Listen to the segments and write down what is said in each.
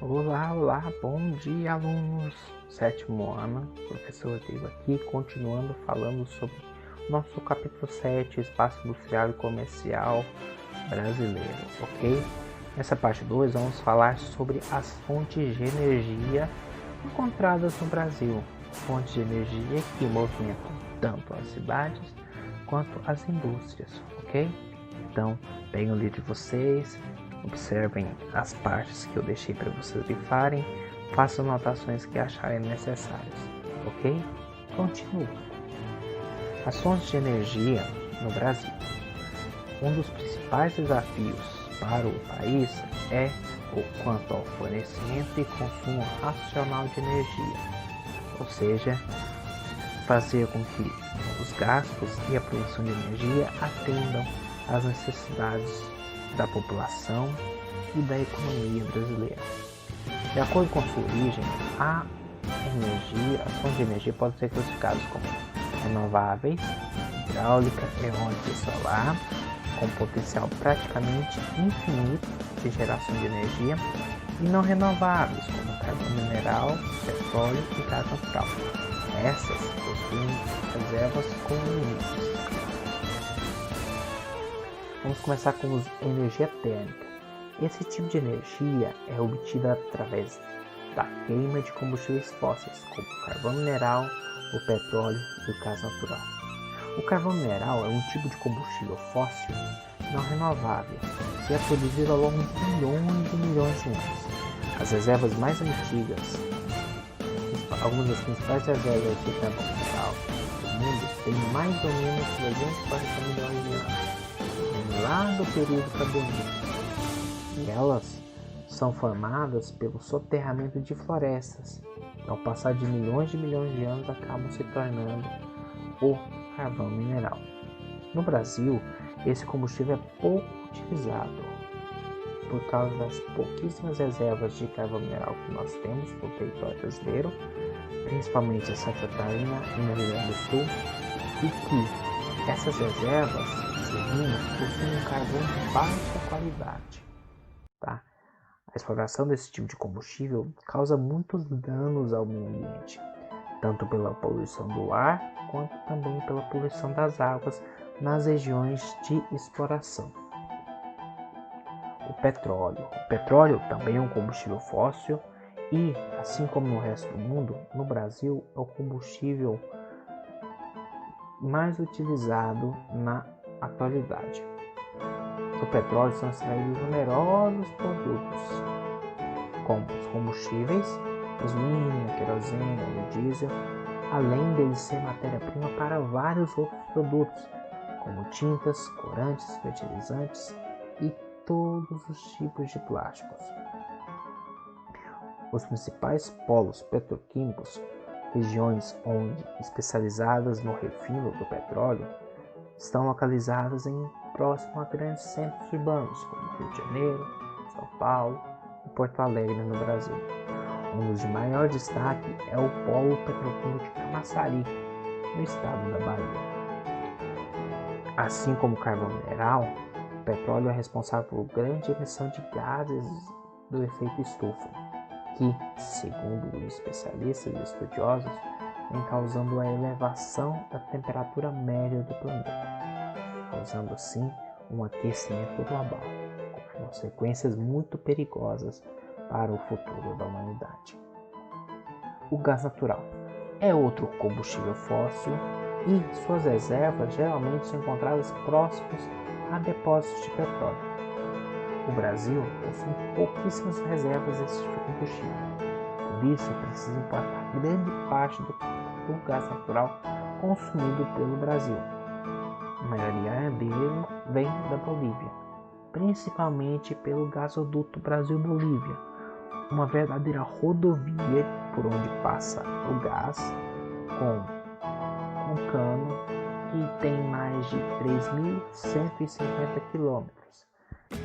Olá, olá, bom dia, alunos. Sétimo ano, professor Rodrigo aqui, continuando falando sobre o nosso capítulo 7, Espaço Industrial e Comercial Brasileiro, ok? Nessa parte 2, vamos falar sobre as fontes de energia encontradas no Brasil. Fontes de energia que movimentam tanto as cidades quanto as indústrias, ok? Então, peguem o livro de vocês, observem as partes que eu deixei para vocês grifarem, façam anotações que acharem necessárias, ok? Continue. As fontes de energia no Brasil. Um dos principais desafios para o país é o quanto ao fornecimento e consumo racional de energia, ou seja, fazer com que os gastos e a produção de energia atendam às necessidades da população e da economia brasileira. De acordo com sua origem, as fontes de energia podem ser classificadas como renováveis, hidráulica, eólica e solar, com potencial praticamente infinito de geração de energia, e não renováveis, como carvão mineral, petróleo e gás natural. Essas possuem reservas com limites. Vamos começar com energia térmica. Esse tipo de energia é obtida através da queima de combustíveis fósseis, como o carvão mineral, o petróleo e o gás natural. O carvão mineral é um tipo de combustível fóssil não renovável que é produzido ao longo de milhões e milhões de anos. As reservas mais antigas, algumas das principais reservas de carvão mineral do mundo, têm mais ou menos 340 milhões de anos, lá do período carbonífero, e elas são formadas pelo soterramento de florestas. Ao passar de milhões de anos, acabam se tornando o carvão mineral. No Brasil, esse combustível é pouco utilizado por causa das pouquíssimas reservas de carvão mineral que nós temos no território brasileiro, principalmente em Santa Catarina e no Rio Grande do Sul, e que essas reservas possuem um carvão de baixa qualidade. Tá? A exploração desse tipo de combustível causa muitos danos ao meio ambiente, tanto pela poluição do ar, quanto também pela poluição das águas nas regiões de exploração. O petróleo também é um combustível fóssil e, assim como no resto do mundo, no Brasil é o combustível mais utilizado na atualidade. Do petróleo são extraídos numerosos produtos, como os combustíveis, gasolina, querosene, óleo diesel, além dele ser matéria-prima para vários outros produtos, como tintas, corantes, fertilizantes e todos os tipos de plásticos. Os principais polos petroquímicos, regiões especializadas no refino do petróleo, estão localizadas próximo a grandes centros urbanos, como Rio de Janeiro, São Paulo e Porto Alegre, no Brasil. Um dos de maior destaque é o Polo Petroquímico de Camaçari, no estado da Bahia. Assim como o carvão mineral, o petróleo é responsável por grande emissão de gases do efeito estufa, que, segundo os especialistas e estudiosos, vem causando a elevação da temperatura média do planeta, causando assim um aquecimento global, com consequências muito perigosas para o futuro da humanidade. O gás natural é outro combustível fóssil e suas reservas geralmente são encontradas próximos a depósitos de petróleo. O Brasil possui pouquíssimas reservas desse tipo de combustível, por isso precisa importar grande parte do gás natural consumido pelo Brasil. A maioria dele vem da Bolívia, principalmente pelo gasoduto Brasil-Bolívia, uma verdadeira rodovia por onde passa o gás com um cano que tem mais de 3.150 quilômetros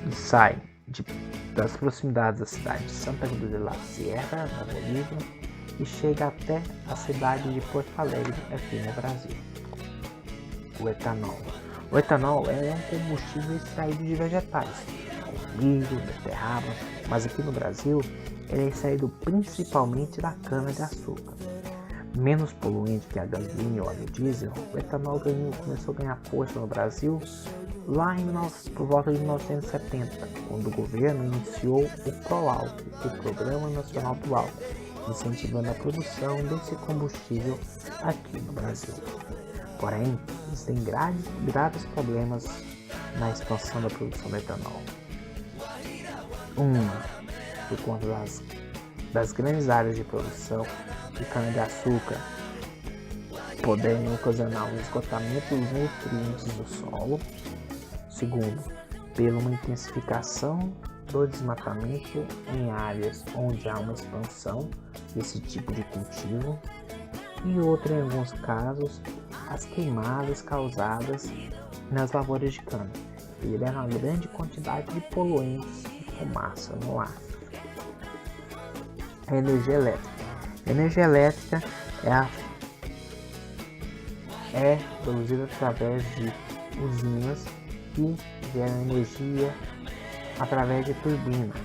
e sai das proximidades da cidade de Santa Cruz de la Sierra, na Bolívia, e chega até a cidade de Porto Alegre, aqui no Brasil. O etanol. O etanol é um combustível extraído de vegetais, como milho, beterraba, mas aqui no Brasil ele é extraído principalmente da cana-de-açúcar. Menos poluente que a gasolina e o óleo diesel, o etanol começou a ganhar força no Brasil lá por volta de 1970, quando o governo iniciou o PROALCO, o Programa Nacional do Álcool, incentivando a produção desse combustível aqui no Brasil. Porém, existem graves problemas na expansão da produção de etanol. Por conta das grandes áreas de produção de cana-de-açúcar poderem ocasionar um esgotamento dos nutrientes do solo. Segundo, pela uma intensificação do desmatamento em áreas onde há uma expansão desse tipo de cultivo. E outro, em alguns casos, as queimadas causadas nas lavouras de cana, que liberam uma grande quantidade de poluentes e fumaça no ar. A energia elétrica. A energia elétrica é produzida através de usinas que geram energia através de turbinas,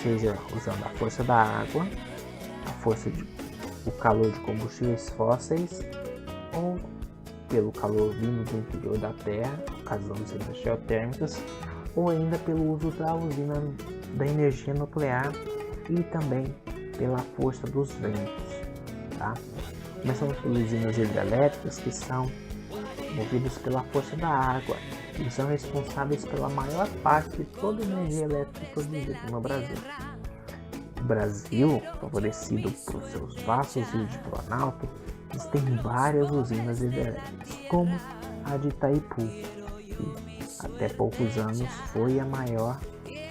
seja usando a força da água, o calor de combustíveis fósseis ou pelo calor vindo do interior da Terra, no caso das usinas geotérmicas, ou ainda pelo uso da usina da energia nuclear e também pela força dos ventos. Tá? Começamos pelas usinas hidrelétricas, que são movidas pela força da água e são responsáveis pela maior parte de toda a energia elétrica produzida no Brasil. O Brasil, favorecido por seus vastos rios de planalto, tem várias usinas hidrelétricas, como a de Itaipu, que até poucos anos foi a maior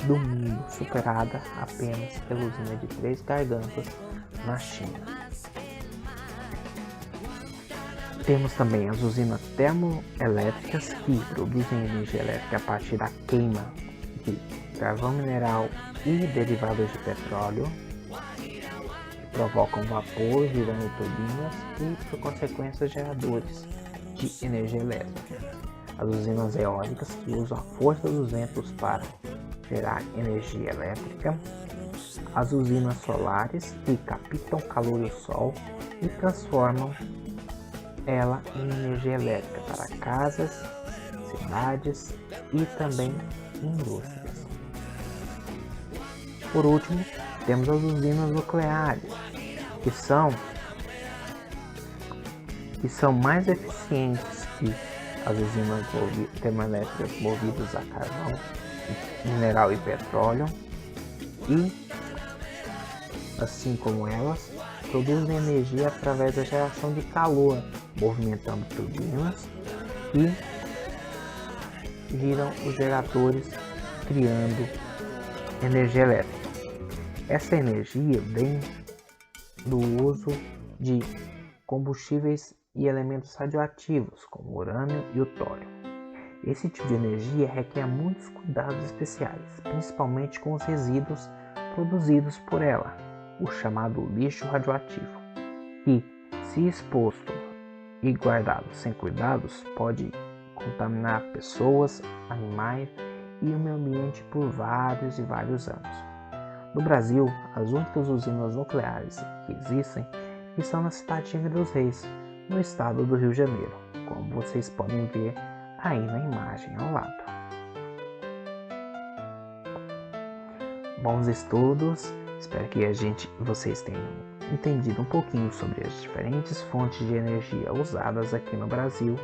do mundo, superada apenas pela usina de Três Gargantas, na China. Temos também as usinas termoelétricas, que produzem energia elétrica a partir da queima de carvão mineral e derivados de petróleo, que provocam vapor girando turbinas e, por consequência, geradores de energia elétrica. As usinas eólicas, que usam a força dos ventos para gerar energia elétrica. As usinas solares, que captam calor do sol e transformam ela em energia elétrica para casas, cidades e também indústrias. Por último, temos as usinas nucleares, que são mais eficientes que as usinas termoelétricas movidas a carvão, mineral e petróleo, e, assim como elas, produzem energia através da geração de calor, movimentando turbinas e giram os geradores, criando energia elétrica. Essa energia vem do uso de combustíveis e elementos radioativos, como o urânio e o tório. Esse tipo de energia requer muitos cuidados especiais, principalmente com os resíduos produzidos por ela, o chamado lixo radioativo, que, se exposto e guardado sem cuidados, pode contaminar pessoas, animais e o meio ambiente por vários e vários anos. No Brasil, as únicas usinas nucleares que existem estão na cidade de Angra dos Reis, no estado do Rio de Janeiro, como vocês podem ver aí na imagem ao lado. Bons estudos, espero que vocês tenham entendido um pouquinho sobre as diferentes fontes de energia usadas aqui no Brasil.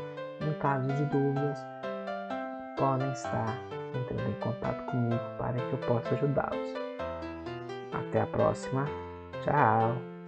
Em caso de dúvidas, podem estar entrando em contato comigo para que eu possa ajudá-los. Até a próxima, tchau!